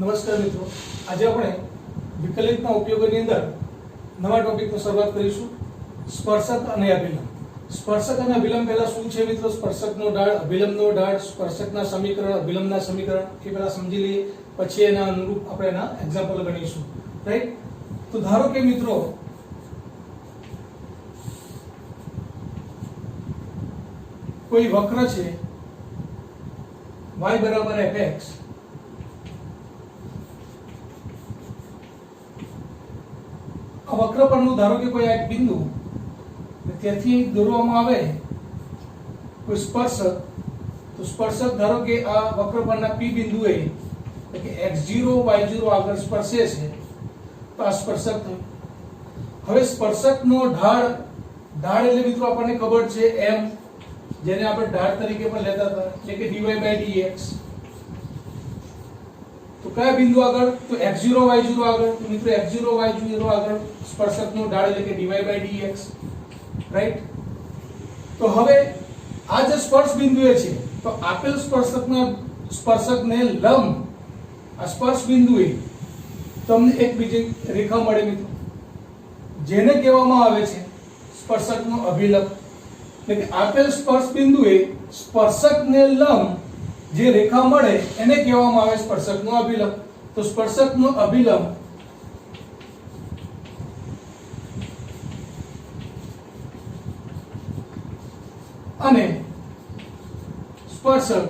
નમસ્કાર મિત્રો, આજે આપણે વિકલિતના ઉપયોગોની અંદર નવા ટોપિકની શરૂઆત કરીશું. સ્પર્શક અને અભિલંબ. સ્પર્શક અને અભિલંબ પહેલા શું છે મિત્રો? સ્પર્શકનો ઢાળ, અભિલંબનો ઢાળ, સ્પર્શકના સમીકરણ, અભિલંબના સમીકરણ એ પહેલા સમજી લઈએ, પછી એના અનુરૂપ આપણે એના એક્ઝામ્પલ ગણીશું. રાઈટ? તો ધારો કે મિત્રો કોઈ વક્ર છે y બરાબર fx, આ વક્ર પરનું ધારો કે કોઈ એક બિંદુ ત્યાંથી દોરવામાં આવે કોઈ સ્પર્શક, તો સ્પર્શક ધારો કે આ વક્ર પરના p બિંદુએ એટલે કે x0 y0 આગળ સ્પર્શે છે, તો આ સ્પર્શક થયું. હવે સ્પર્શકનો ઢાળ એટલે મિત્રો આપણને ખબર છે m, જેને આપણે ઢાળ તરીકે પણ લેતા હતા, એટલે કે dy/dx. તો કયા બિંદુ આગળ? તો x0 y0 આગળ. તો મિત્રો x0 y0 આગળ સ્પર્શકનો ઢાળ એટલે કે dy/dx. રાઈટ? તો હવે આ જે સ્પર્શ બિંદુએ છે, તો આપેલ સ્પર્શકને લંબ આ સ્પર્શ બિંદુએ તમને એક બીજી રેખા મળે મિત્રો, જેને કહેવામાં આવે છે સ્પર્શકનો અભિલંબ. એટલે કે આપેલ સ્પર્શ બિંદુએ સ્પર્શકને લંબ જે રેખા મળે એને કહેવામાં આવે સ્પર્શકનો અભિલંબ. તો સ્પર્શકનો અભિલંબ અને સ્પર્શક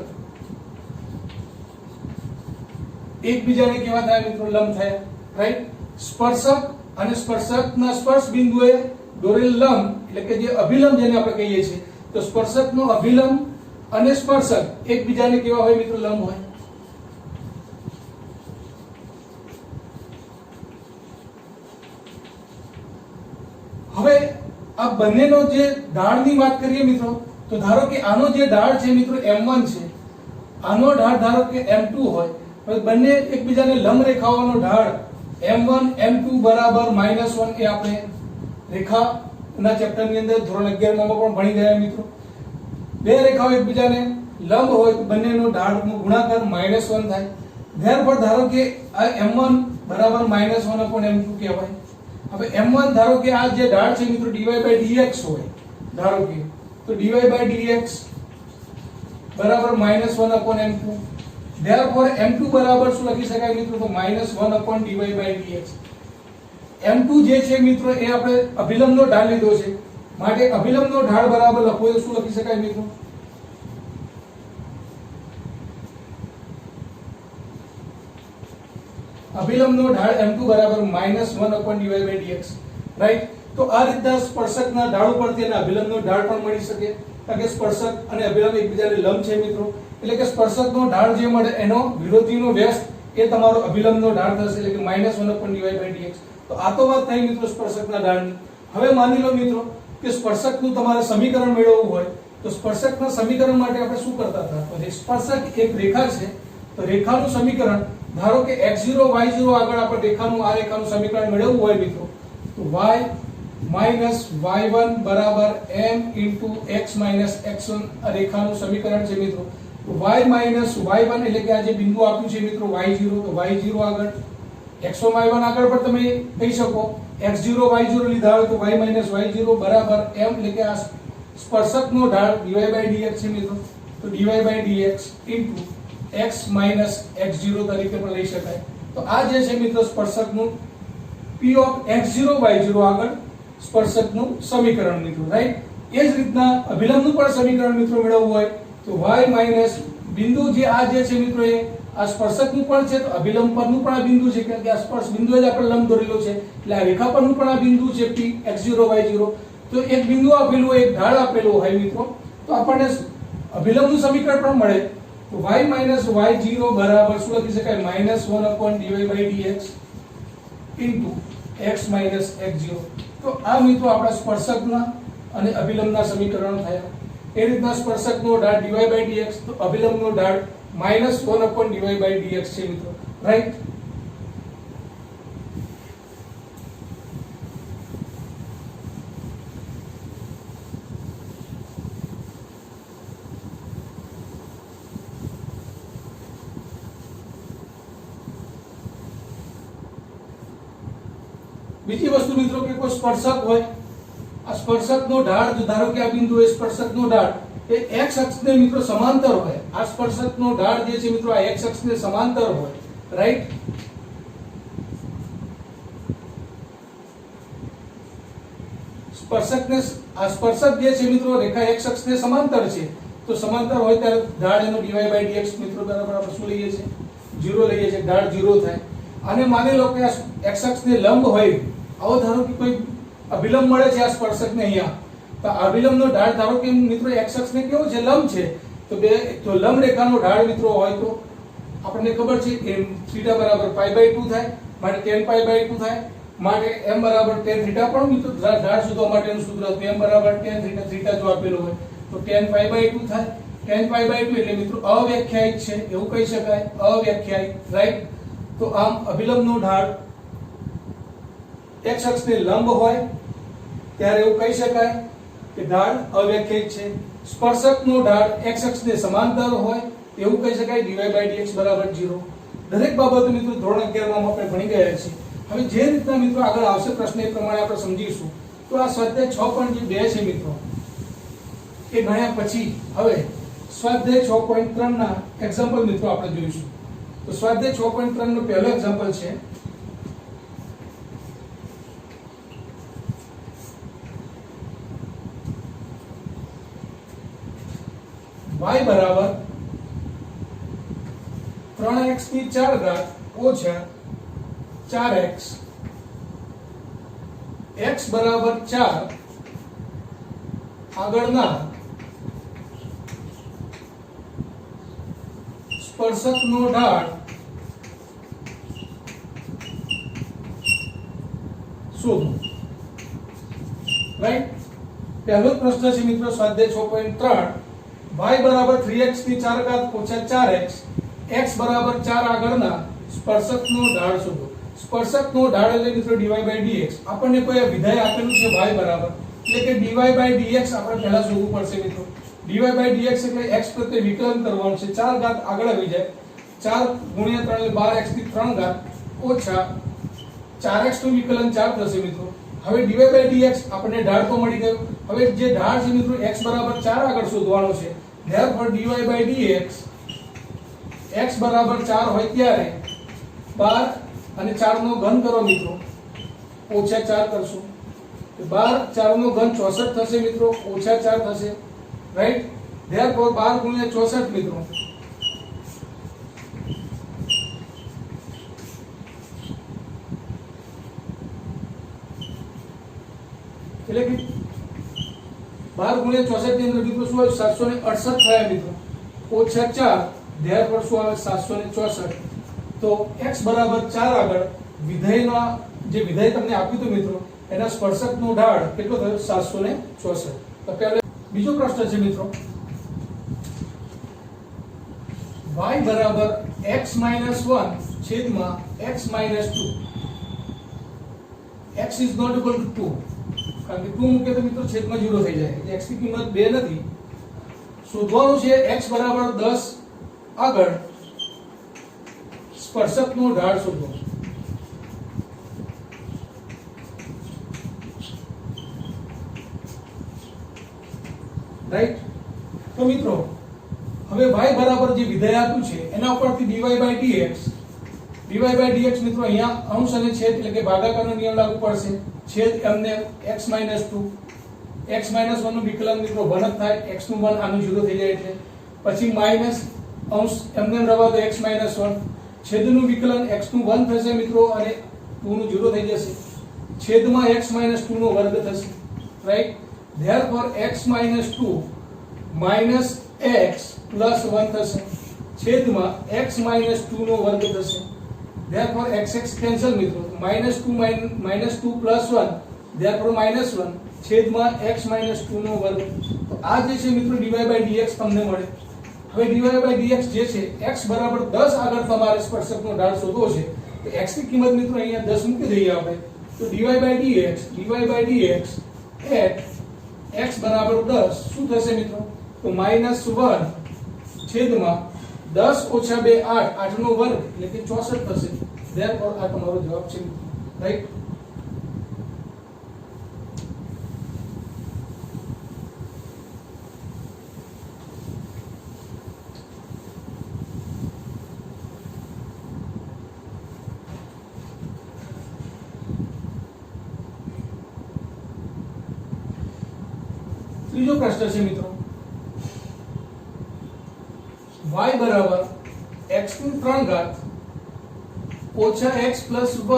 એકબીજાને કેવા થાય મિત્રો? લંબ થાય. રાઈટ? સ્પર્શક અને સ્પર્શકના સ્પર્શ બિંદુએ દોરેલ લંબ એટલે કે જે અભિલંબ જેને આપણે કહીએ છીએ, તો સ્પર્શકનો અભિલંબ અને સ્પર્શક એકબીજાને કેવા હોય મિત્રો? લંબ હોય. હવે આ બંનેનો જે ઢાળની વાત કરીએ મિત્રો, તો ધારો કે આનો જે ઢાળ છે મિત્રો m1 છે, આનો ઢાળ ધારો કે m2 હોય. હવે બંને એકબીજાને લંબ રેખાઓનો ઢાળ m1 m2 બરાબર -1 એ આપણે રેખાના ચેપ્ટરની અંદર ધોરણ 11 માં પણ ભણી ગયા મિત્રો. બે રેખાઓ એકબીજાને લંબ હોય તો બંનેનો ઢાળનો ગુણાકાર -1 થાય. ધેરફોર ધારો કે આ m1 બરાબર -1/m2 કહેવાય. હવે m1 ધારો કે આ જે ઢાળ છે મિત્રો dy/dx હોય, ધારો કે તો dy/dx બરાબર -1/m2. ધેરફોર m2 બરાબર શું લખી શકાય મિત્રો? તો -1/dy/dx. m2 જે છે મિત્રો એ આપણે અભિલંબનો ઢાળ લીધો છે, માટે અભિલંબનો ઢાળ બરાબર લખવો તો શું લખી શકાય મિત્રો? અભિલંબનો ઢાળ m2 બરાબર -1/dy/dx. રાઈટ? તો આ રીતના સ્પર્શકના ઢાળ ઉપરથી અને અભિલંબનો ઢાળ પણ મળી શકે, કારણ કે સ્પર્શક અને અભિલંબ એકબીજાને લંબ છે મિત્રો. એટલે કે સ્પર્શકનો ઢાળ જે મળે એનો વિરોધીનો વ્યસ્ત એ તમારો અભિલંબનો ઢાળ થશે, એટલે કે -1/dy/dx. તો આ તો વાત થઈ મિત્રો સ્પર્શકના ઢાળની. હવે માની લો મિત્રો કે સ્પર્શકનું તમારે સમીકરણ મેળવવું હોય, તો સ્પર્શકના સમીકરણ માટે આપણે શું કરતા હતા? તો સ્પર્શક એક રેખા છે, તો રેખાનું સમીકરણ ધારો કે x0 y0 આગળ આપણે આ રેખાનું સમીકરણ મેળવવું હોય મિત્રો, તો y y1 બરાબર m x x1 આ રેખાનું સમીકરણ છે મિત્રો. તો y y1 એટલે કે આ જે બિંદુ આપ્યું છે મિત્રો y0, તો y0 આગળ x1 y1 આગળ પણ તમે કહી શકો. x0 y0 લીધા હોય તો y y0 બરાબર m એટલે કે આ સ્પર્શકનો ઢાળ dy/dx છે મિત્રો, તો dy/dx x x0 તરીકે પણ લઈ શકાય. તો આ જે છે મિત્રો સ્પર્શકનું p ઓફ x0 y0 આગળ સ્પર્શકનું સમીકરણ મિત્રો. રાઈટ? એ જ રીતના અભિલંબનું પણ સમીકરણ મિત્રો મેળવવું હોય તો y બિંદુ જે આ જે છે મિત્રો એ આ સ્પર્શકનું પણ છે, તો અભિલંબ પરનું પણ આ બિંદુ છે, કારણ કે આ સ્પર્શ બિંદુએ જ આપણે લંબ દોરેલો છે, એટલે આ રેખા પરનું પણ આ બિંદુ છે p x0 y0. તો એક બિંદુ આપેલું હોય, એક ઢાળ આપેલું હોય મિત્રો, તો આપણને અભિલંબનું સમીકરણ પણ મળે. તો y y0 બરાબર શું લખી શકાય? -1/dy/dx x x0. તો આ મિત્રો આપણા સ્પર્શકના અને અભિલંબના સમીકરણો થયા. એ રીતના સ્પર્શકનો ઢાળ dy/dx, તો અભિલંબનો ઢાળ -1/dy/dx છે મિત્રો. રાઈટ? બીજી વસ્તુ મિત્રો કે કોઈ સ્પર્શક હોય, આ સ્પર્શકનો ઢાળ જો ધારો કે આ બિંદુ એ સ્પર્શકનો ઢાળ એ x અક્ષને મિત્રો સમાંતર હોય, આ સ્પર્શકનો ઢાળ જે છે મિત્રો આ x અક્ષને સમાંતર હોય, રાઈટ? સ્પર્શક જે છે મિત્રો રેખા x અક્ષને સમાંતર છે, તો સમાંતર હોય ત્યારે ઢાળ એનો dy/dx મિત્રો બરાબર આપણે શું લઈએ છીએ? 0 લઈએ છીએ, ઢાળ 0 થાય. અને માની લો કે આ x અક્ષને લંબ હોય, આવો ધારો કે કોઈ અભિલંબ મળે છે આ સ્પર્શકને અહીંયા, તો અભિલંબનો ઢાળ ધારો કે મિત્રો x અક્ષને કેવો છે? લંબ છે. તો લંબ રેખાનો ઢાળ મિત્રો હોય તો આપણને ખબર છે કે θ બરાબર π/2 થાય, માટે tan π/2 થાય, માટે m બરાબર tan θ પણ મિત્રો ઢાળ શોધવા માટેનું સૂત્ર હતું, m બરાબર tan θ જો આપેલો હોય તો tan π/2 થાય. tan π/2 એટલે મિત્રો અવ્યાખ્યાયિત છે એવું કહી શકાય, અવ્યાખ્યાયિત, રાઈટ? તો આમ અભિલંબનો ઢાળ x અક્ષને લંબ હોય ત્યારે એવું કહી શકાય કે ઢાળ અવ્યાખ્યાયિત છે. સ્પર્શકનો ઢાળ x અક્ષને સમાંતર હોય એવું કહી શકાય dy/dx બરાબર 0. દરેક બાબતો મિત્રો ધોરણ 11 માં આપણે ભણી ગયા છીએ. હવે જે રીતના મિત્રો આગળ આવશે પ્રશ્ન એ પ્રમાણે આપણે સમજીશું. તો આ સ્વાધ્યાય 6.2 છે મિત્રો એ ભણ્યા પછી હવે સ્વાધ્યાય 6.3 ના એક્ઝામ્પલ મિત્રો આપણે જોઈશું. તો સ્વાધ્યાય 6.3 નો પહેલો એક્ઝામ્પલ છે y બરાબર 3x ની 4 ઘાત ઓછા 4x x બરાબર 4 આગળના સ્પર્શકનો ઢાળ શોધો, રાઈટ? પહેલો પ્રશ્ન છે મિત્રો સ્વાધ્યાય 6.3 y બરાબર 3x ની 4 ઘાત ઓછા 4x x બરાબર 4 આગળના સ્પર્શકનો ઢાળ શોધો. સ્પર્શકનો ઢાળ એટલે મિત્રો dy/dx. આપણને કોઈ વિધેય આપેલું છે y બરાબર, એટલે કે dy/dx આપણે પહેલા શોધવું પડશે મિત્રો. dy/dx એટલે x પ્રત્યે વિકલન કરવાનું છે, 4 ઘાત આગળ આવી જાય, 4 ગુણ્યા 3 એટલે 12x ની 3 ઘાત ઓછા 4x નું વિકલન 4 થશે મિત્રો. હવે dy/dx આપણને ઢાળ તો મળી ગયો. હવે જે ઢાળ છે મિત્રો x બરાબર 4 આગળ શોધવાનો છે. therefore dy/dx x બરાબર 4 હોય ત્યારે 12 અને 4 નો ઘન કરો મિત્રો, ઓછા 4 કરશો, 12 4 નો ઘન 64 થશે મિત્રો, ઓછા 4 થશે, રાઈટ? therefore 12 ગુણ્યા 64 મિત્રો એટલે કે 12 ગુણ્યા 64 ની અંદર મિત્રો શું આવે? 768 થયા મિત્રો, ઓછા 4, therefore શું આવે? 764. તો x બરાબર 4 આગળ વિધેયના જે વિધેય તમને આપ્યું હતું મિત્રો એના સ્પર્શકનો ઢાળ કેટલો થયો? 764. તો પહેલો બીજો પ્રશ્ન છે મિત્રો y બરાબર x - 1 છેદમાં x - 2. x is not equal to 2, કારણ કે 2 મૂકે તો મિત્રો છેદમાં 0 થઈ જાય, x ની કિંમત 2 નથી. શોધવાનું છે x બરાબર 10 આગળ સ્પર્શકનો ઢાળ શોધો. રાઈટ? તો મિત્રો હવે y બરાબર જે વિધેય આપ્યું છે એના ઉપરથી dy/dx મિત્રો અહીંયા અંશ અને છેદ એટલે કે ભાગાકારનો નિયમ લાગુ પડશે. છેદ એમને x - 2, x - 1 નું વિકલન મિત્રો 1 જ થાય, x નું 1 આનું 0 થઈ જાય એટલે, પછી માઈનસ અંશ એમને રવા દો x - 1, છેદનું વિકલન x નું 1 થશે મિત્રો અને 2 નું 0 થઈ જશે, છેદમાં x - 2 નો વર્ગ થશે, right? therefore x - 2 minus x plus 1 થશે, છેદમાં x - 2 નો વર્ગ થશે. therefore x કેન્સલ મિત્રો, -2 plus 1 therefore -1 છેદમાં x - 2 નો વર્ગ. તો આ જે છે મિત્રો dy/dx તમને મળે. હવે dy/dx જે છે x બરાબર 10 આગળ તમારે સ્પર્શકનો ઢાળ શોધવો છે, તો x ની કિંમત મિત્રો અહીંયા 10 મૂકી દઈએ આપણે. તો dy/dx at x બરાબર 10 શું થશે મિત્રો? તો -1 છેદમાં 10 - 2 8, 8 નો વર્ગ એટલે કે 64 થશે. therefore આ તમારો જવાબ છે, રાઈટ? પ્રશ્ન છે મિત્રો, y બરાબર x ની 3 ઘાત ઓછા x પ્લસ 1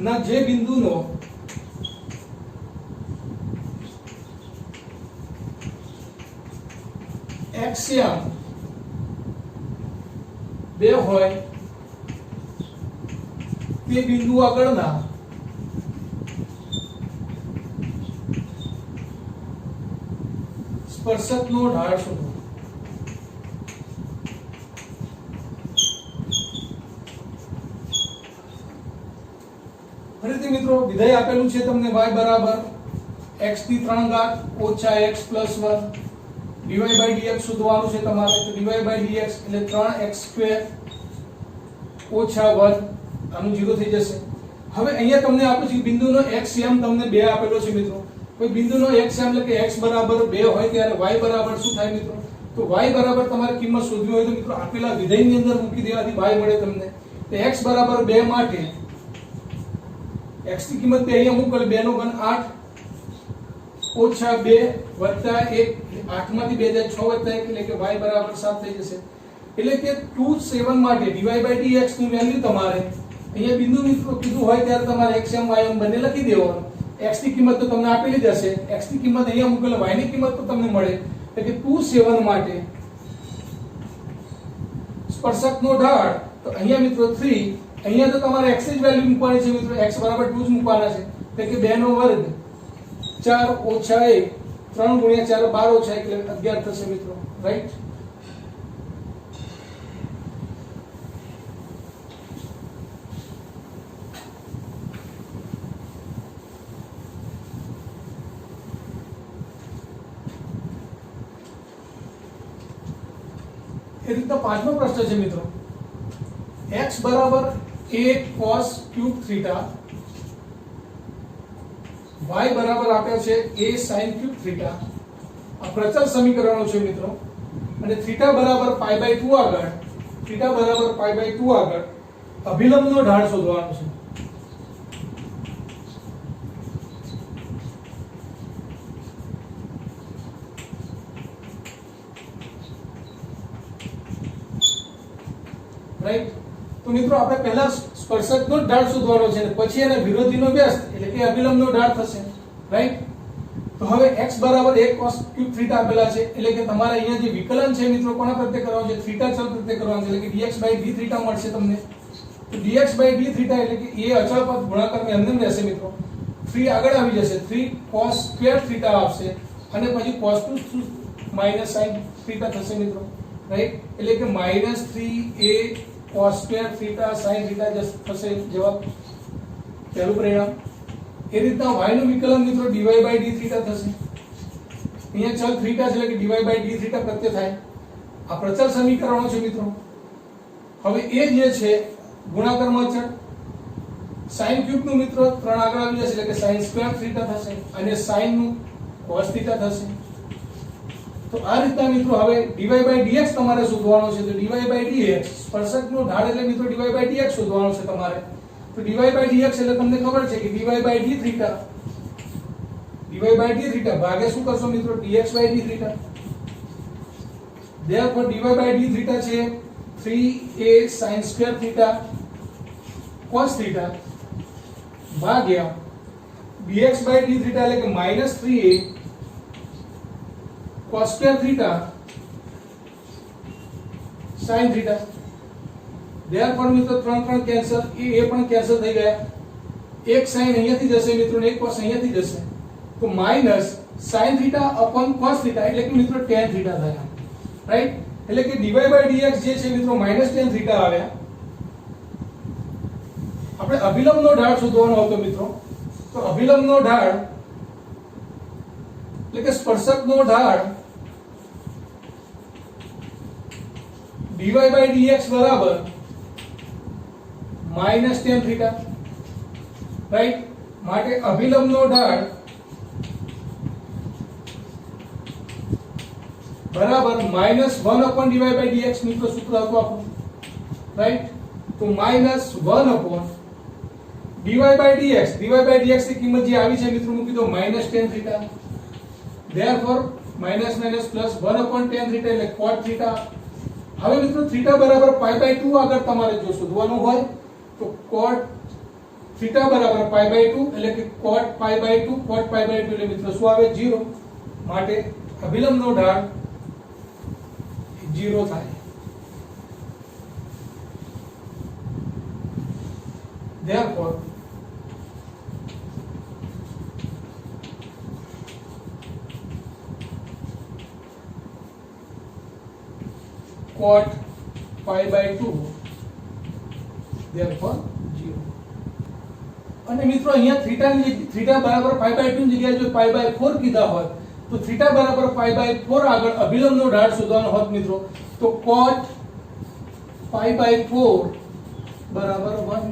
ના જે બિંદુનો એક્સિયમ 2 હોય તે બિંદુ આગળના સ્પર્શકનો ઢાળ શોધો. ફરીથી મિત્રો વિધેય આપેલું છે તમને y બરાબર x ની 3 ઘાત ઓછા x plus 1 dy by dx શોધવાનું છે તમારે. તો dy by dx એટલે 3x સ્ક્વેર ઓછા 1 આનું 0 થઈ જશે. હવે અહીંયા તમને આપ્યું છે બિંદુનો xm તમને 2 આપેલો છે મિત્રો. કોઈ બિંદુનો xm એટલે કે x બરાબર 2 હોય ત્યારે y બરાબર શું થાય મિત્રો? તો y બરાબર તમારે કિંમત શોધવી હોય તો મિત્રો આપેલા વિધેયની અંદર મૂકી દેવાથી y મળે તમને. તો x બરાબર 2 માટે x ની કિંમત તે અહીંયા મૂકો એટલે 2 નો ઘન 8 ઓછા 2 વત્તા 1 8 માંથી 2 જાય 6 વત્તા 1 એટલે કે y બરાબર 7 થઈ જશે. એટલે કે 2 7 માટે dy by dx નું વેલ્યુ તમારે અહીંયા બિંદુ મિત્રો કીધું હોય ત્યારે તમારે xm ym બંને લખી દેવાનું. x ની કિંમત તો તમને આપેલી જ હશે, x ની કિંમત અહીંયા મૂકેલ y ની કિંમત તો તમને મળે. એટલે કે 2 7 માટે સ્પર્શકનો ઢાળ તો અહીંયા મિત્રો 3 અહીંયા તો તમારે x જ વેલ્યુ મૂકવાની છે મિત્રો, x બરાબર 2 જ મૂકવાના છે. એટલે કે 2 નો વર્ગ 4 ઓછા 1 3 ગુણ્યા 4 12 ઓછા 1 એટલે 11 થશે મિત્રો, રાઈટ? એ રીતના પાંચમો પ્રશ્ન છે મિત્રો, x બરાબર a cos cube theta, y બરાબર આપ્યા છે a sin ક્યુબ થીટા. આ પ્રચલ સમીકરણો છે મિત્રો. અને થીટા બરાબર પાઈ બાય 2 આગળ, થીટા બરાબર પાઈ બાય 2 આગળ અભિલંબનો ઢાળ શોધવાનો છે. રાઈટ? તો મિત્રો આપણે પહેલા સ્પર્શકનો ઢાળ શોધવાનો છે અને પછી એને વિરોધીનો વ્યસ્ત એટલે કે અભિલંબનો ઢાળ થશે, રાઈટ? તો હવે x બરાબર 1 cos ક્યુબ થીટા આપેલા છે એટલે કે તમારે અહીંયા જે વિકલન છે મિત્રો કોના પ્રત્યે કરવાનું છે? થીટા ચલ પ્રત્યે કરવાનું છે. એટલે કે dx by d થીટા મળશે તમને. તો dx by d થીટા એટલે કે એ અચળ પદ ગુણાકારમાં એમને રહેશે મિત્રો. 3 આગળ આવી જશે, 3 cos સ્ક્વેર થીટા આવશે અને પછી cos 2 માઈનસ sin થીટા થશે મિત્રો, રાઈટ? એટલે કે -3a cos square theta sin theta થશે જવાબ, પહેલું પરિણામ. એ રીતના y નું વિકલન મિત્રો dy by d થીટા થશે. અહીંયા ચલ થીટા છે એટલે કે dy by d થીટા પ્રત્યે થાય. આ પ્રચલ સમીકરણો છે મિત્રો. હવે એ જે છે ગુણાકારમાં અચળ sin ક્યુબ નું મિત્રો 3 આગળ આવી જશે એટલે કે sin સ્ક્વેર થીટા થશે અને sin નું cos થીટા થશે. તો આ રીતના મિત્રો હવે dy by dx તમારે શોધવાનો છે. તો dy by dx સ્પર્શકનો ઢાળ એટલે મિત્રો dy by dx શોધવાનો છે તમારે. તો dy by dx એટલે તમને ખબર છે કે dy by d theta, dy by d theta ભાગે શું કરશો મિત્રો? dx by d theta. therefore dy by d theta છે 3a sin square theta cos theta ભાગ્યા dx by d થીટા એટલે કે -3a cos square theta sin theta. therefore મિત્રો 3 cancel, એ પણ કેન્સલ થઈ ગયા. એક sin અહીંયાથી જશે મિત્રો ને એક cos અહીંયાથી જશે. તો minus sin theta upon cos theta એટલે કે મિત્રો tan થીટા થયા, રાઈટ? એટલે કે dy by dx જે છે મિત્રો -tan થીટા આવ્યા. આપણે અભિલંબનો ઢાળ શોધવાનો હતો મિત્રો. તો અભિલંબનો ઢાળ એટલે કે સ્પર્શકનો ઢાળ dy by dx બરાબર -tan થીટા, રાઈટ? માટે અભિલંબનો ઢાળ બરાબર -1/dy by dx મિત્રો સૂત્ર હતું આપણું, રાઈટ? તો -1/dy by dx, dy by dx ની કિંમત જે આવી છે મિત્રો મૂકી દો -tan theta therefore minus minus plus 1/tan theta એટલે cot થીટા. હવે મિત્રો થીટા બરાબર π/2 આગળ તમારે જો શોધવાનું હોય તો cot થીટા બરાબર π/2 એટલે કે cot π/2 cot π/2 એટલે મિત્રો શું આવે 0. માટે અભિલંબનો ઢાળ 0 થાય. therefore cot π/2 therefore 0. અને મિત્રો અહીંયા થીટા બરાબર π/2 ની જગ્યાએ જો π/4 કીધા હોત તો થીટા બરાબર π/4 આગળ અભિલંબનો ઢાળ શોધવાનો હોત મિત્રો તો cot π/4 બરાબર 1.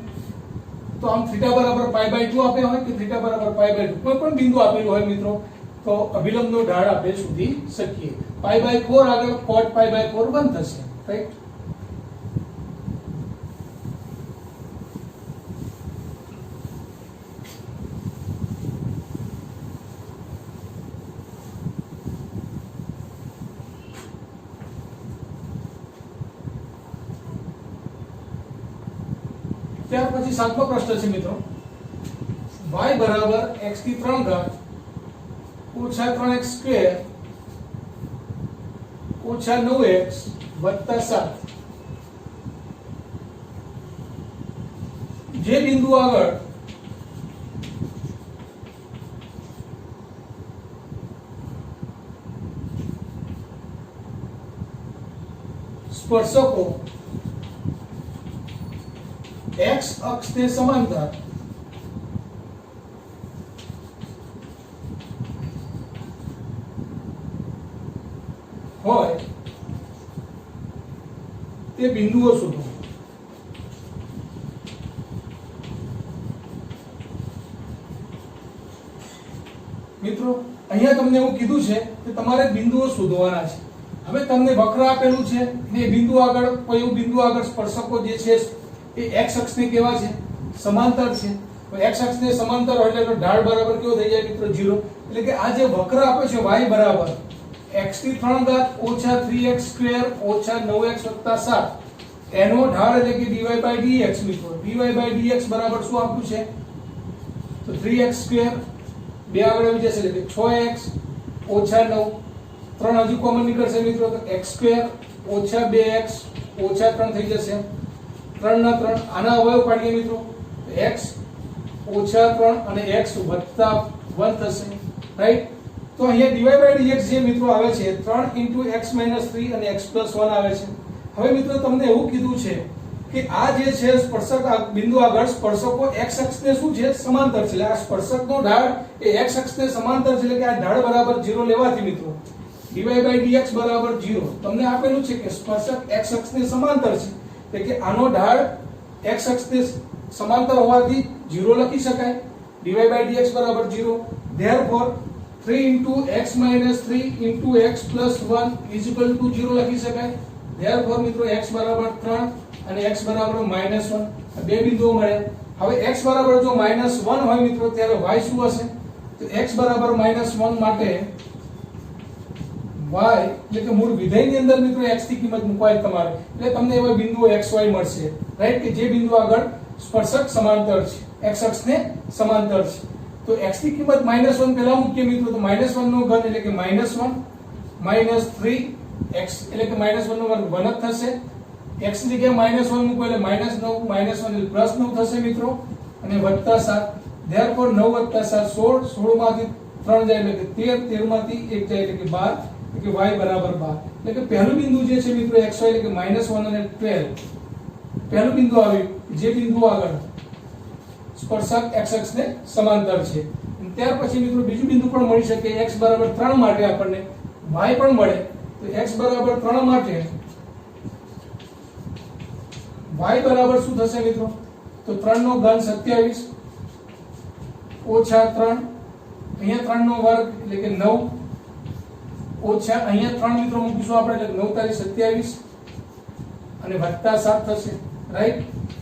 તો આમ થીટા બરાબર π/2 આપ્યો હોય કે થીટા બરાબર π/2 કોઈ પણ બિંદુ આપેલું હોય મિત્રો તો અભિલંબનો ઢાળ આપણે શોધી શકીએ. π/4 આગળ cot π/4 1 થશે, રાઈટ? ત્યાર પછી સાતમો પ્રશ્ન છે મિત્રો, y બરાબર x ની 3 ઘાત ઓછા 3x સ્ક્વેર ઓછા 9x વત્તા 7 જે બિંદુ આગળ સ્પર્શકો x અક્ષને સમાંતર હોય તે બિંદુઓ શોધો. મિત્રો અહીંયા તમને એવું કીધું છે કે તમારે બિંદુઓ શોધવાના છે. હવે તમને વક્ર આપેલું છે ને બિંદુ આગળ કોઈ બિંદુ આગળ સ્પર્શકો જે છે એ x અક્ષને કેવા છે? સમાંતર છે. તો x અક્ષને સમાંતર હોય એટલે ઢાળ બરાબર કેવો થઈ જાય મિત્રો? 0. એટલે કે આ જે વક્ર આપ્યો છે y બરાબર x ની 3 ઘાત ઓછા 3x સ્ક્વેર ઓછા 9x વત્તા 7 એનો ઢાળ એટલે કે dy/dx મિત્રો. dy/dx બરાબર શું આપ્યું છે? તો 3x સ્ક્વેર બે આગળ આવી જશે એટલે કે 6x ઓછા 9 3 હજુ કોમન નીકળશે મિત્રો તો x સ્ક્વેર ઓછા 2x ઓછા 3 થઈ જશે. 3 ના 3 આના અવયવ પાડીએ મિત્રો x ઓછા 3 અને x વત્તા 1 થશે, રાઈટ? તો અહીંયા dy/dx જે મિત્રો આવે છે 3 * x - 3 અને x + 1 આવે છે. હવે મિત્રો તમને એવું કીધું છે કે આ જે છે સ્પર્શક બિંદુ આગળ સ્પર્શકો x અક્ષને શું છે? સમાંતર છે. એટલે આ સ્પર્શકનો ઢાળ એ x અક્ષને સમાંતર છે એટલે કે આ ઢાળ બરાબર 0 લેવાથી મિત્રો dy/dx બરાબર 0. તમને આપેલું છે કે સ્પર્શક x અક્ષને સમાંતર છે એટલે કે આનો ઢાળ x અક્ષને સમાંતર હોવાથી 0 લખી શકાય. dy/dx બરાબર 0. therefore 3 * x - 3 * x + 1 = 0 લખી શકાય. therefore મિત્રો x બરાબર 3 અને x બરાબર -1 બે બિંદુઓ મળ્યા. હવે x બરાબર જો -1 હોય મિત્રો ત્યારે y શું હશે? તો x બરાબર -1 માટે y એટલે કે મૂળ વિધેયની અંદર મિત્રો x ની કિંમત મૂકવાની તમારે એટલે તમને એવા બિંદુઓ xy મળશે, રાઈટ? કે જે બિંદુ આગળ સ્પર્શક સમાંતર છે, x અક્ષને સમાંતર છે. તો x ની કિંમત -1 પહેલા મૂકીએ મિત્રો તો -1 નો ઘન એટલે કે -1 -3 x એટલે કે -1 નો વર્ગ 1 જ થશે. x ની જગ્યાએ -1 મૂકો એટલે -9 -1 એટલે +9 થશે મિત્રો અને વત્તા 7. therefore 9 + 7 16 16 માંથી 3 જાય એટલે કે 13 13 માંથી 1 જાય એટલે કે 12 એટલે કે y બરાબર 12. એટલે કે પહેલું બિંદુ જે છે મિત્રો xy એટલે કે -1 અને 12 પહેલું બિંદુ આવ્યું જે બિંદુ આગળ સ્પર્શક x અક્ષને સમાંતર છે. ત્યાર પછી મિત્રો બીજું બિંદુ પણ મળી શકે x બરાબર 3 માટે આપણને y પણ મળે તો x બરાબર 3 માટે y બરાબર શું થશે મિત્રો? તો 3 નો ઘન 27 ઓછા 3 અહીંયા 3 નો વર્ગ એટલે કે 9 ઓછા અહીંયા 3 મિત્રો મૂકીશું આપણે એટલે 9 * 27 અને વત્તા 7 થશે, રાઈટ?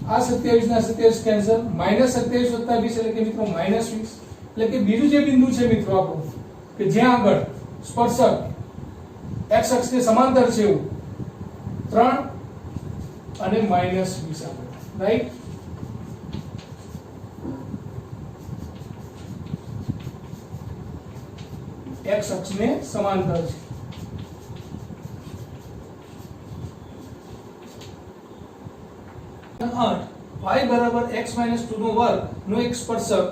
આ 27 ના 27 કેન્સલ -27 + 20 એટલે કે મિત્રો -20. એટલે કે બીજું જે બિંદુ છે મિત્રો આપણું કે જ્યાં આગળ સ્પર્શક x અક્ષને સમાંતર છે એવું 3 અને -20 આપણે, રાઈટ? x અક્ષને સમાંતર છે. y બરાબર x - 2 નો વર્ગ નો એક સ્પર્શક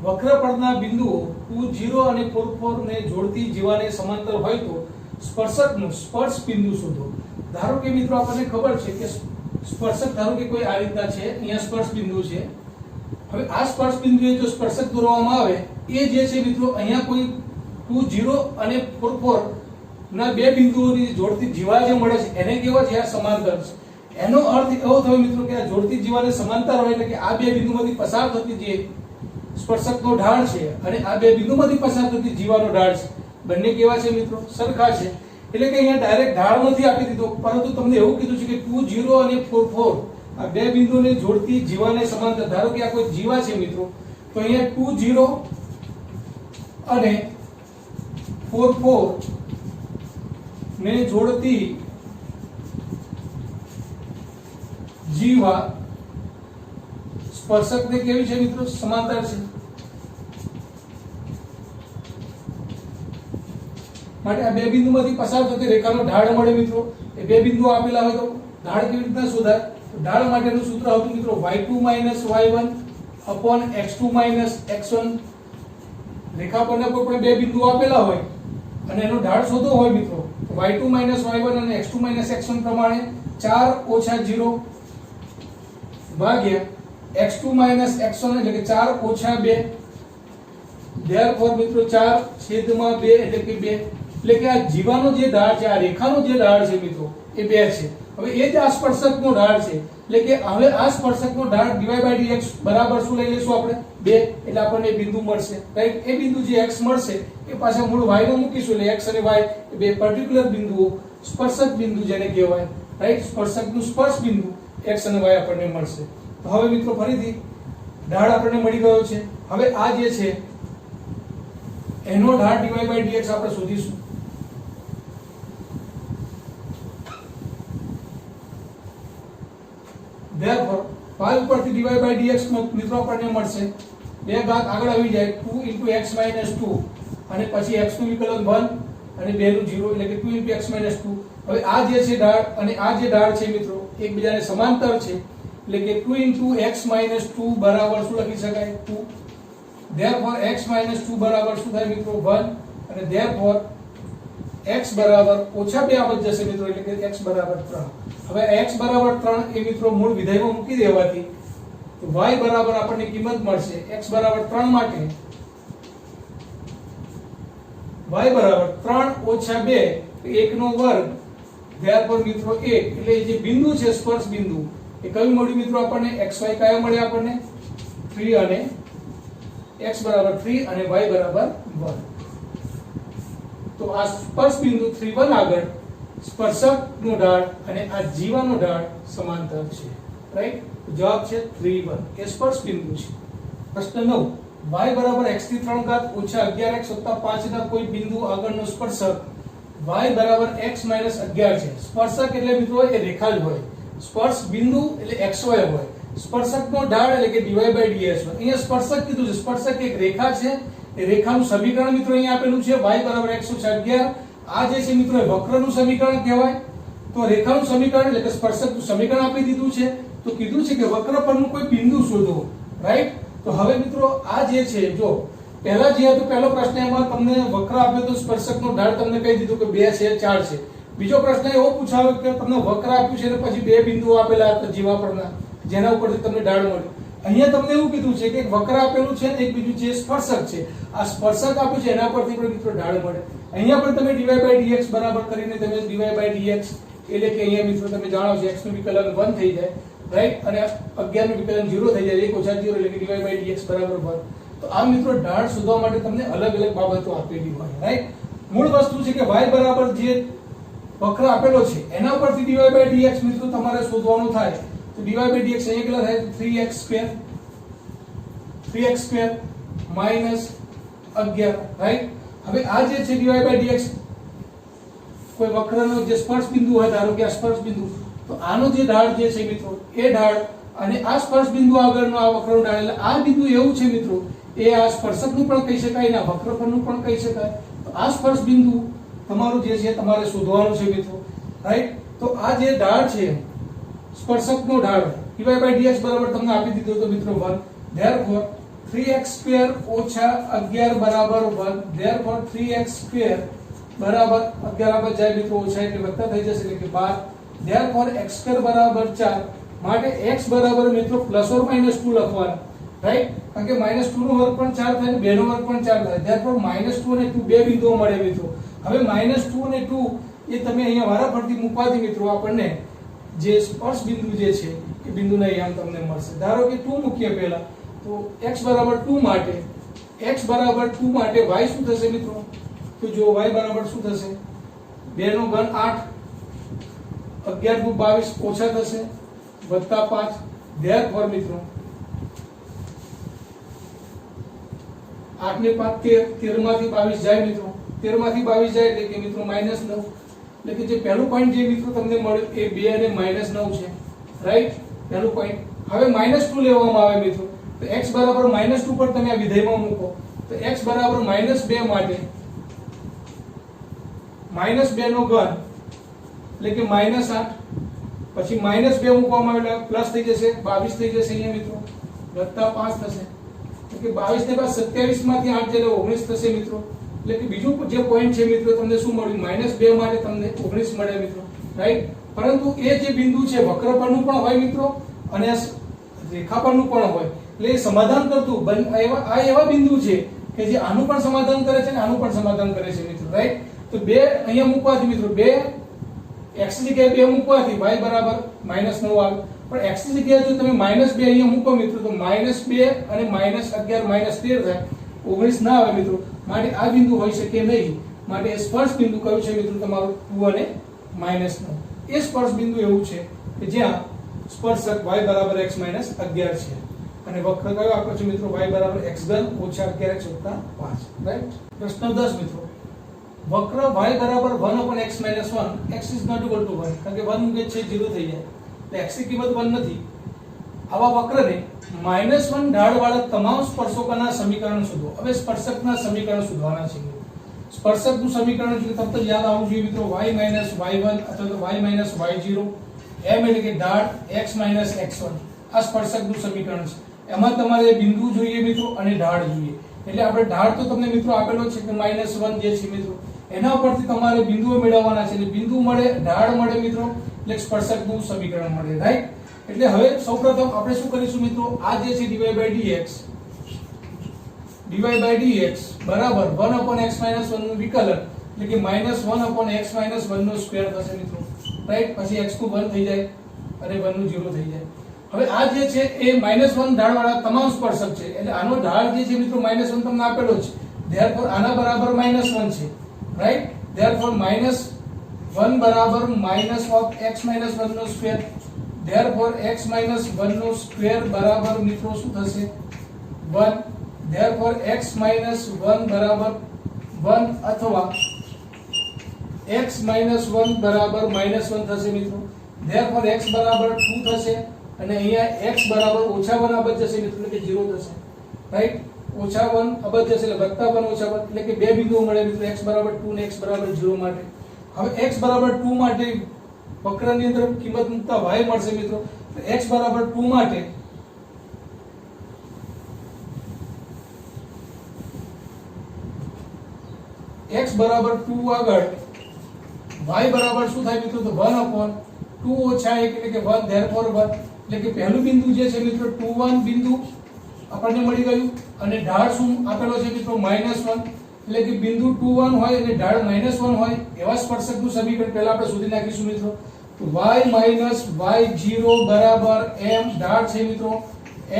વક્ર પરના બિંદુઓ 2 0 અને 4 4 ને જોડતી જીવાને સમાંતર હોય તો સ્પર્શકનું સ્પર્શ બિંદુ શોધો. ધારો કે મિત્રો આપણને ખબર છે કે સ્પર્શક ધારો કે કોઈ આ રીતના છે, અહીંયા સ્પર્શ બિંદુ છે. હવે આ સ્પર્શ બિંદુએ જો સ્પર્શક દોરવામાં આવે એ જે છે મિત્રો અહીંયા કોઈ 2 0 અને 4 4 ના બે બિંદુઓની જોડતી જીવા જે મળે છે એને કેવા છે? આ સમાંતર છે. એનો અર્થ એવો થયો મિત્રો કે આ જોડતી જીવાને સમાંતર હોય એટલે કે આ બે બિંદુમાંથી પસાર થતી જે સ્પર્શકનો ઢાળ છે અને આ બે બિંદુમાંથી પસાર થતી જીવાનો ઢાળ છે બંને કેવા છે મિત્રો? સરખા છે. એટલે કે અહીંયા ડાયરેક્ટ ઢાળ નથી આપી દીધો, પરંતુ તમને એવું કીધું છે કે 2 0 અને 4 4 આ બે બિંદુઓને જોડતી જીવાને સમાંતર. ધારો કે આ કોઈ જીવા છે મિત્રો, તો અહીંયા 2 0 અને 4 4 ને જોડતી જીવા સ્પર્શકને કેવી છે મિત્રો? સમાંતર છે. માટે આ બે બિંદુમાંથી પસાર થતી રેખાનો ઢાળ મળે મિત્રો. એ બે બિંદુઓ આપેલા હોય તો ઢાળ કેવી રીતના શોધાય? ઢાળ માટેનું સૂત્ર હતું મિત્રો y2 - y1 upon x2 - x1. રેખા પરના કોઈ પણ બે બિંદુઓ આપેલા હોય અને એનો ઢાળ શોધવો હોય મિત્રો, તો y2 - y1 અને x2 - x1 પ્રમાણે 4 - 0 ભાગ્યા x2 - x1 એટલે કે 4 - 2. therefore મિત્રો 4/2 એટલે કે 2. એટલે કે આ જીવાનો જે ઢાળ છે, આ રેખાનો જે ઢાળ છે મિત્રો એ 2 છે. હવે એ જ આ સ્પર્શકનો ઢાળ છે. એટલે કે હવે આ સ્પર્શકનો ઢાળ dy/dx બરાબર શું લઈ લેશું આપણે? 2. એટલે આપણને બિંદુ મળશે, રાઈટ? એ બિંદુ જે x મળશે એ પાછા મૂળ y માં મૂકીશું એટલે x અને y એ બે પર્ટિક્યુલર બિંદુઓ સ્પર્શક બિંદુ જેને કહેવાય, રાઈટ? સ્પર્શકનું સ્પર્શ બિંદુ x અને y આપણને મળશે. તો હવે મિત્રો ફરીથી ઢાળ આપણને મળી ગયો છે. હવે આ જે છે એનો ઢાળ dy/dx આપણે શોધીશું. therefore y ઉપરથી dy/dx મિત્રો આપણને મળશે 2 ઘાત આગળ આવી જાય 2 * x - 2 અને પછી x નું વિકલન 1 અને 2 નું 0 એટલે કે 2 * x - 2. હવે આ જે છે ઢાળ અને આ જે ઢાળ છે મિત્રો એકબીજાને સમાંતર છે એટલે કે 2 * x - 2 બરાબર શું લખી શકાય? 2. therefore x - 2 બરાબર શું થાય મિત્રો? 1. અને therefore x બરાબર -2 આવત જશે મિત્રો એટલે કે x બરાબર 3. હવે x બરાબર 3 એ મિત્રો મૂળ વિધેયમાં મૂકી દેવાથી તો y બરાબર આપણને કિંમત મળશે x બરાબર 3 માટે y બરાબર 3 - 2 1 નો વર્ગ. therefore મિત્રો 1 એટલે જે બિંદુ છે સ્પર્શ બિંદુ એ કયું મળ્યું મિત્રો આપણને? xy કયા મળ્યા આપણને? 3 અને x બરાબર 3 અને y બરાબર 1. તો આ સ્પર્શ બિંદુ 3 1 આગળ સ્પર્શકનો ઢાળ અને આ જીવાનો ઢાળ સમાંતર છે, રાઈટ? જવાબ છે 3 1 એ સ્પર્શ બિંદુ છે. પ્રશ્ન 9 y બરાબર x થી 3 ઘાત ઓછા 11x વત્તા 5 ના કોઈ બિંદુ આગળનો સ્પર્શક y બરાબર x - 11 છે. સ્પર્શક એટલે મિત્રો એ રેખા જ હોય, સ્પર્શ બિંદુ એટલે xy હોય, સ્પર્શકનો ઢાળ એટલે કે dy/ds હોય. અહીંયા સ્પર્શક કીધું છે, સ્પર્શક એક રેખા છે. એ રેખાનું સમીકરણ મિત્રો અહીંયા આપેલું છે y બરાબર x - 11. આ જે છે મિત્રો એ વક્રનું સમીકરણ કહેવાય. તો રેખાનું સમીકરણ એટલે કે સ્પર્શકનું સમીકરણ આપી દીધું છે. તો કીધું છે કે વક્ર પરનું કોઈ બિંદુ શોધો, રાઈટ? તો હવે મિત્રો આ જે છે જો પહેલા જે હતો પહેલો પ્રશ્ન એમાં તમને વક્ર આપ્યો તો સ્પર્શકનો ઢાળ તમને કહી દીધું કે 2 છે 4 છે. બીજો પ્રશ્ન એવો પૂછાયો કે તમને વક્ર આપ્યું છે અને પછી બે બિંદુઓ આપેલા હતા જીવા પરના જેના ઉપરથી તમને ઢાળ મળ્યું. અહીંયા તમને એવું કીધું છે કે એક વક્ર આપેલું છે અને એક બીજું જે સ્પર્શક છે. આ સ્પર્શક આપ્યું છે એના પરથી પણ મિત્રો ઢાળ મળે. અહીંયા પણ તમે dy/dx બરાબર કરીને તમે dy/dx એટલે કે અહીંયા મિત્રો તમે જાણો છો x નું વિકલન 1 થઈ જાય, રાઈટ? અને 11 નું વિકલન 0 થઈ જાય, 1 - 0 એટલે કે dy/dx બરાબર 1. તો આ મિત્રો ઢાળ શોધવા માટે તમને અલગ અલગ બાબતો આપેલી હોય, રાઈટ? મૂળ વસ્તુ છે કે y બરાબર જે વક્ર આપેલો છે એના પરથી dy/dx મિત્રો તમારે શોધવાનું થાય. તો dy/dx અહીંયા કેટલા થાય? 3x² - 11, right? હવે આ જે છે dy by dx કોઈ વક્રનો જે સ્પર્શ બિંદુ હોય, ધારો કે આ સ્પર્શ બિંદુ, તો આનો જે ઢાળ જે છે મિત્રો એ ઢાળ અને આ સ્પર્શ બિંદુ આગળનો આ વક્રનો ઢાળ, એટલે આ બિંદુ એવું છે મિત્રો એ આ સ્પર્શકનું પણ કહી શકાય ને આ વક્રપરનું પણ કહી શકાય. તો આ સ્પર્શ બિંદુ તમારું જે છે તમારે શોધવાનું છે મિત્રો, રાઈટ. તો આ જે ઢાળ છે સ્પર્શકનો ઢાળ dy by dx બરાબર તમને આપી દીધો તો મિત્રો 1, therefore 3x² ઓછા 11 બરાબર 1, therefore 3x² બરાબર 11 આગળ જાય મિત્રો ઓછા એટલે વત્તા થઈ જશે એટલે કે 12, therefore x² બરાબર 4, માટે x બરાબર મિત્રો પ્લસ ઓર માઈનસ 2 લખવાનું, રાઈટ. કારણ કે -2 નો વર્ગ પણ 4 થાય, 2 નો વર્ગ પણ 4 થાય, therefore -2 અને 2 બે બિંદુઓ મળે મિત્રો. હવે -2 અને 2 એ તમે અહીંયા વારાફરતી મૂકવાથી મિત્રો આપણને જે સ્પર્શ બિંદુ જે છે એ બિંદુના આયામ તમને મળશે. ધારો કે 2 મૂકીએ પહેલા, તો x બરાબર 2 માટે y શું થશે મિત્રો? તો જો y બરાબર શું થશે? 2 નો ઘન 8, 11 દુ 22 ઓછા થશે વત્તા 5, therefore મિત્રો 8 ને 5 13 માંથી 22 જાય મિત્રો, 13 માંથી 22 જાય એટલે કે મિત્રો -9, એટલે કે જે પહેલું પોઈન્ટ જે મિત્રો તમને મળ્યું એ 2 અને -9 છે, રાઈટ. પહેલું પોઈન્ટ. હવે -2 લેવામાં આવે મિત્રો, તો x બરાબર -2 પર તમે આ વિધેયમાં મૂકો, તો x બરાબર -2 માટે -2 નો ઘન એટલે કે -8, પછી -2 મૂકવામાં આવે એટલે પ્લસ થઈ જશે 22 થઈ જશે અહીંયા મિત્રો, વત્તા 5 થશે એટલે કે 22 ને બાદ 27 માંથી 8 એટલે 19 થશે મિત્રો. એટલે કે બીજું જે પોઈન્ટ છે મિત્રો તમને શું મળ્યું? -2 માટે તમને 19 મળે મિત્રો, રાઈટ. પરંતુ એ જે બિંદુ છે વક્ર પરનું પણ હોય મિત્રો અને રેખા પરનું પણ હોય, એટલે એ સમાધાન કરતું આ એવા બિંદુ છે કે જે આનું પણ સમાધાન કરે છે અને આનું પણ સમાધાન કરે છે મિત્રો, રાઈટ. તો બે અહીંયા મૂકવાથી મિત્રો 2 x ની જગ્યાએ 2 મૂકવાથી y બરાબર -9 આવે, પણ x ની જગ્યાએ જો તમે -2 અહીંયા મૂકો મિત્રો તો -2 અને -11 -13 થાય, 19 ના આવે મિત્રો. માટે આ બિંદુ હોઈ શકે નહીં. માટે સ્પર્શ બિંદુ કયું છે મિત્રો? તમારું 2 અને -9. એ સ્પર્શ બિંદુ એવું છે કે જ્યાં સ્પર્શક y બરાબર x - 11 છે અને વક્ર કયો આપ્યો છે મિત્રો? y બરાબર x3 ઓછા 11x વત્તા 5, રાઈટ. પ્રશ્ન 10 મિત્રો, વક્ર y બરાબર 1/x - 1, x is not equal to 1, કારણ કે 1 મૂકે છે 0 થઈ જાય, તો x ની કિંમત 1 નથી. આવા વક્રને -1 ઢાળવાળા તમામ સ્પર્શકોના સમીકરણ શોધો. હવે સ્પર્શકના સમીકરણ શોધવાના છે. સ્પર્શકનું સમીકરણ એટલે તરત જ યાદ આવવું જોઈએ મિત્રો, y - y1 અથવા તો y - y0, m એટલે કે ઢાળ, x - x1. આ સ્પર્શકનું સમીકરણ છે. એમાં તમારે બિંદુ જોઈએ મિત્રો અને ઢાળ જોઈએ. એટલે આપણે ઢાળ તો તમને મિત્રો આપેલો છે કે -1 જે છે મિત્રો, એના ઉપરથી તમારે બિંદુઓ મેળવવાના છે. એટલે બિંદુ મળે, ઢાળ મળે મિત્રો, એટલે સ્પર્શકનું સમીકરણ મળે, રાઈટ. એટલે હવે સૌપ્રથમ આપણે શું કરીશું મિત્રો? આ જે છે dy by dx બરાબર 1/x - 1 નું વિકલન એટલે કે -1/x - 1 નો સ્ક્વેર થશે મિત્રો, રાઈટ. પછી x નું 1 થઈ જાય અને 1 નું 0 થઈ જાય. હવે આ જે છે એ -1 ઢાળવાળા તમામ સ્પર્શક છે. એટલે આનો ઢાળ જે છે મિત્રો -1 તમને આપેલો છે, therefore આના બરાબર -1 છે, રાઈટ. therefore -1 બરાબર -(x - 1) નો સ્ક્વેર, therefore x - 1 નો સ્ક્વેર બરાબર મિત્રો શું થશે? 1, therefore x - 1 બરાબર 1 અથવા x - 1 બરાબર -1 થશે મિત્રો. therefore x બરાબર 2 થશે અને અહીંયા x બરાબર -1 અબજ જશે મિત્રો, એટલે કે 0 થશે, રાઈટ. -1 અબજ જશે એટલે +1 -1 એટલે કે બે બિંદુઓ મળે મિત્રો, x બરાબર 2 ને x બરાબર 0 માટે. હવે x બરાબર 2 માટે વક્રની અંદર કિંમત મૂકતા y મળશે મિત્રો. તો x બરાબર 2 માટે x બરાબર 2 આગળ y બરાબર શું થાય મિત્રો? તો 1/2 ઓછા 1 એટલે કે 1, therefore 1. એટલે કે પહેલું બિંદુ જે છે મિત્રો 2, 1 બિંદુ આપણને મળી ગયું અને ઢાળ શું આપેલો છે મિત્રો? -1. એટલે કે બિંદુ 2, 1 હોય અને ઢાળ -1 હોય એવા સ્પર્શકનું સમીકરણ પહેલા આપણે શોધી નાખીશું મિત્રો. તો y - y0 બરાબર m, ઢાળ છે મિત્રો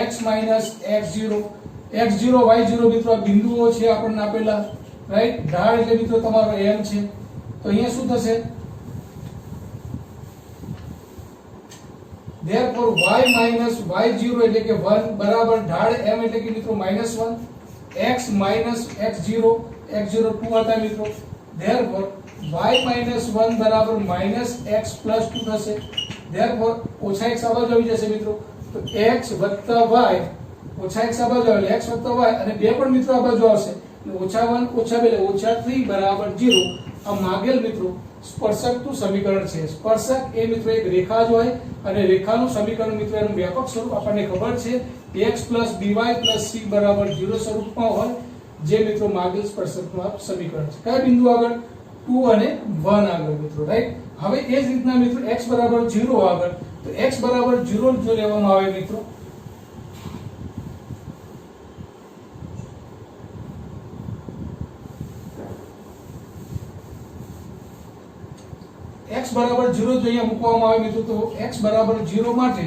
x - x0. x0 y0 મિત્રો આ બિંદુઓ છે આપણને આપેલા, રાઈટ. ઢાળ એટલે મિત્રો તમારો m છે. તો અહીંયા શું થશે? therefore y - y0 એટલે કે 1 બરાબર ઢાળ m એટલે કે મિત્રો -1, x - x0. x0 2 હતા મિત્રો, therefore y minus 1 બરાબર minus x plus 2 થશે, therefore ઓછા x આ બાજુ આવી જશે મિત્રો, તો x વત્તા y ઓછા x આ બાજુ આવે x વત્તા y અને બે પણ મિત્રો આ બાજુ આવશે એટલે ઓછા 1 ઓછા 2 એટલે ઓછા 3 બરાબર 0. આ માગેલ મિત્રો સ્પર્શકનું સમીકરણ છે. સ્પર્શક એ મિત્રો એક રેખા જ હોય અને રેખાનું સમીકરણ મિત્રો એનું વ્યાપક સ્વરૂપ આપણને ખબર છે x + by + c બરાબર 0 સ્વરૂપમાં હોય, જે મિત્રો માગેલ સ્પર્શકનું આ સમીકરણ છે. કયા બિંદુ આગળ? 2 અને 1 આગળ મિત્રો, રાઈટ. હવે એ જ રીતના મિત્રો x બરાબર 0 આગળ, તો x બરાબર 0 જો લેવામાં આવે મિત્રો, x બરાબર 0 જો અહીંયા મૂકવામાં આવે મિત્રો, તો x બરાબર 0 માટે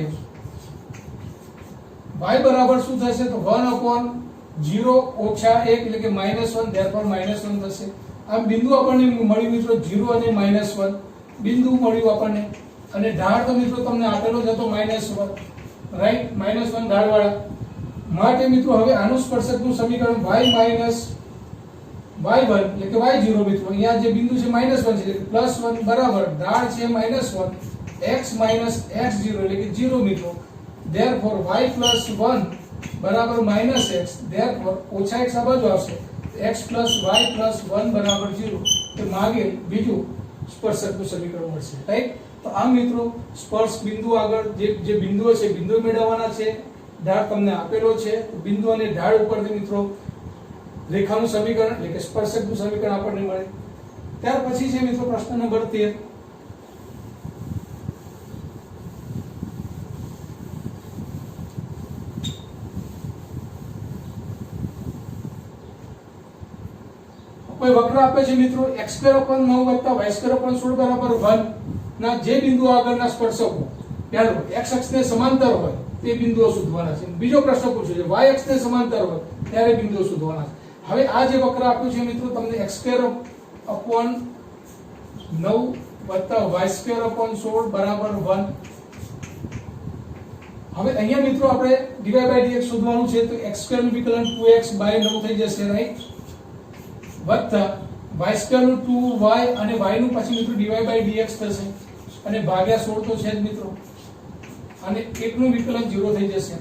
y બરાબર શું થશે? તો 1/0 ઓછા 1 એટલે કે -1, therefore -1 થશે. આમ બિંદુ આપણને મળ્યું મિત્રો 0 અને -1 બિંદુ મળ્યું આપણને, અને ઢાળ તો મિત્રો તમને આપેલો જ હતો -1, રાઈટ, -1 ઢાળવાળા માટે મિત્રો હવે આનું સ્પર્શકનું સમીકરણ y - y1 એટલે કે y0 મિત્રો, અહીંયા જે બિંદુ છે -1 છે એટલે કે +1 બરાબર ઢાળ છે -1 x - x0 એટલે કે 0 મિત્રો, therefore y + 1 બરાબર -x, therefore ઓછા x આ બાજુ આવશે, x + y + 1 બરાબર 0. તો માગેલ બીજું સ્પર્શકનું સમીકરણ મળશે, રાઈટ. તો આમ મિત્રો સ્પર્શ બિંદુ આગળ જે બિંદુઓ છે બિંદુ મેળવવાના છે, ઢાળ તમને આપેલો છે, તો બિંદુ અને ઢાળ ઉપરથી મિત્રો રેખાનું સમીકરણ એટલે કે સ્પર્શકનું સમીકરણ આપણને મળે. ત્યાર પછી છે મિત્રો પ્રશ્ન નંબર 13. કોઈ વક્ર આપે છે મિત્રો x2/9 + y2/16 બરાબર 1 ના જે બિંદુ આગળના સ્પર્શકો પહેલો x અક્ષને સમાંતર હોય તે બિંદુઓ શોધવાના છે. બીજો પ્રશ્ન પૂછ્યો છે y અક્ષને સમાંતર હોય ત્યારે બિંદુઓ શોધવાના છે. હવે આ જે વક્ર આપ્યું છે મિત્રો તમને x2/9 + y2/16 બરાબર 1. હવે અહીંયા મિત્રો આપણે dy/dx શોધવાનું છે, તો x2 નું વિકલન 2x/9 થઈ જશે, રાઈટ, વત્તા y2 નું 2y અને y નું પછી મિત્રો dy/dx થશે અને ભાગ્યા 16 તો છે જ મિત્રો, અને 1 નું વિકલન 0 થઈ જશે,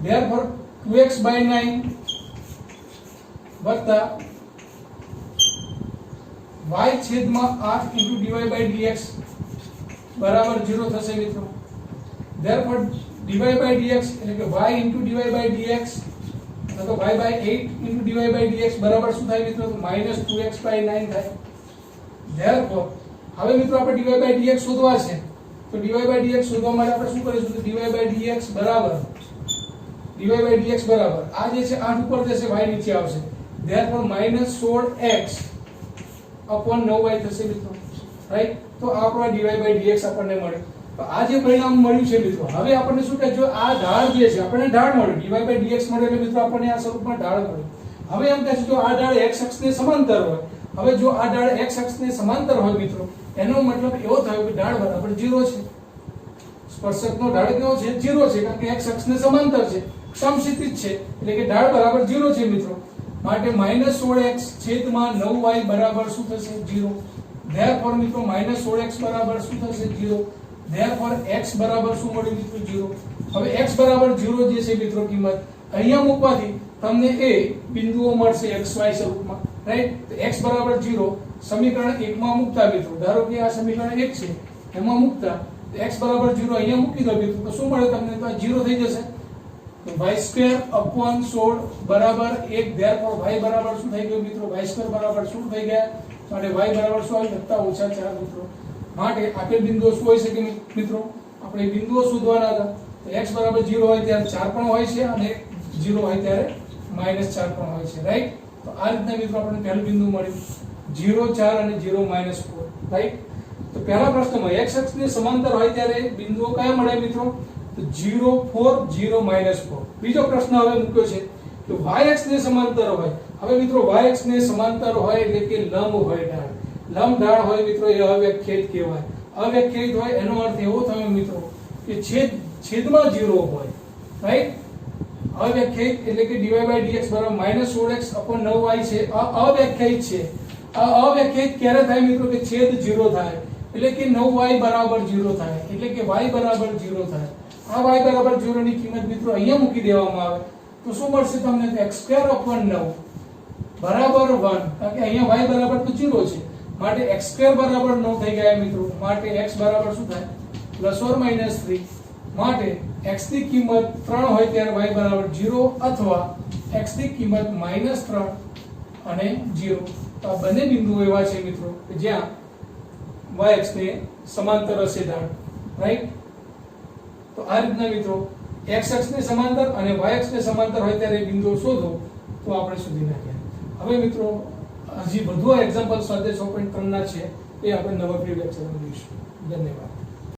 therefore 2x/9 વત્તા y/8 dy/dx બરાબર 0 થશે મિત્રો, therefore dy/dx એટલે કે y dy/dx તો y/8 dy/dx બરાબર શું થાય મિત્રો? તો -2x/9 થાય. therefore હવે મિત્રો આપણે dy/dx શોધવા છે, તો dy/dx શોધવા માટે આપણે શું કરીશું? તો dy/dx બરાબર આ જે છે 8 ઉપર જશે, y નીચે આવશે, therefore -16x/9y થશે મિત્રો, રાઈટ. તો આ આપણો dy/dx આપણને મળે. તો આ જે પરિણામ મળ્યું છે મિત્રો, હવે આપણને શું કહે? જો આ ઢાળ જે છે આપણને ઢાળ મળ્યું, dy/dx મળે એટલે મિત્રો આપણને આ સ્વરૂપમાં ઢાળ મળ્યું. હવે એમ કહે છે જો આ ઢાળ x અક્ષને સમાંતર હોય, હવે જો આ ઢાળ x અક્ષને સમાંતર હોય મિત્રો, એનો મતલબ એવો થયો કે ઢાળ બરાબર 0 છે. સ્પર્શકનો ઢાળ કેવો છે? 0 છે, કારણ કે x અક્ષને સમાંતર છે, સમક્ષિતિજ છે, એટલે કે ઢાળ બરાબર 0 છે મિત્રો. માટે -16x/9y બરાબર શું થશે? 0. therefore મિત્રો -16x બરાબર શું થશે? 0. therefore x બરાબર શું મળ્યું મિત્રો? 0. હવે x બરાબર 0 જે છે મિત્રો કિંમત અહીંયા મૂકવાથી તમને એ બિંદુઓ મળશે xy સ્વરૂપમાં, રાઈટ. તો x બરાબર 0 સમીકરણ 1 માં મૂકતા મિત્રો, ધારો કે આ સમીકરણ 1 છે એમાં મૂકતા x બરાબર 0 અહીંયા મૂકી દો મિત્રો, તો શું મળે તમને? તો આ 0 થઈ જશે. તો y2/16 બરાબર 1, therefore y બરાબર શું થઈ ગયું મિત્રો? y2 બરાબર શું થઈ ગયા? માટે y બરાબર શું આવી? +4 મિત્રો. માટે આપેલ બિંદુઓ શું હોઈ શકે મિત્રો? આપણે બિંદુઓ શોધવાના હતા. તો x બરાબર 0 હોય ત્યારે 4 પણ હોય છે અને 0 હોય ત્યારે -4 પણ હોય છે, રાઈટ. તો આ રીતના મિત્રો આપણને પહેલું બિંદુ મળ્યું 0 4 અને 0 -4, રાઈટ. તો પહેલા પ્રશ્નમાં x અક્ષને સમાંતર હોય ત્યારે બિંદુઓ કયા મળે મિત્રો? તો 0 4 0 -4. બીજો પ્રશ્ન હવે મૂક્યો છે તો y અક્ષને સમાંતર હોય. હવે મિત્રો y અક્ષને સમાંતર હોય એટલે કે લંબ હોય ઢાળ. લંબ ઢાળ હોય મિત્રો એ અવ્યાખ્યાયિત કહેવાય. અવ્યાખ્યાયિત હોય એનો અર્થ એવો થયો મિત્રો કે છેદમાં 0 હોય, રાઈટ. અવ્યાખ્યાયિત એટલે કે dy by dx બરાબર -16x upon 9y છે. આ અવ્યાખ્યાયિત છે. આ અવ્યાખ્યાયિત ક્યારે થાય મિત્રો કે છેદ 0 થાય એટલે કે 9y બરાબર 0 થાય એટલે કે y બરાબર 0 થાય. આ y બરાબર 0 ની કિંમત મિત્રો અહીંયા મૂકી દેવામાં આવે તો શું મળશે તમને x² upon 9 બરાબર 1 કારણ કે અહીંયા y બરાબર તો 0 છે માટે x² બરાબર 9 થઈ ગયા મિત્રો. માટે x બરાબર શું થાય ±3. માટે x ની કિંમત 3 હોય ત્યારે y બરાબર 0 અથવા x ની કિંમત -3 અને 0. તો આ બંને બિંદુઓ એવા છે મિત્રો કે જ્યાં y અક્ષ ને સમાંતર હશે ઢાળ, રાઈટ. તો આ રીતના મિત્રો x અક્ષ ને સમાંતર અને y અક્ષ ને સમાંતર હોય ત્યારે બિંદુઓ શોધો તો આપણે શોધી નાખ્યા. હવે મિત્રો હજી વધુ એક્ઝામ્પલ સાથે 6.3 ના છે એ આપણે નવા પ્રી લેક્ચરમાં જોઈશું. ધન્યવાદ.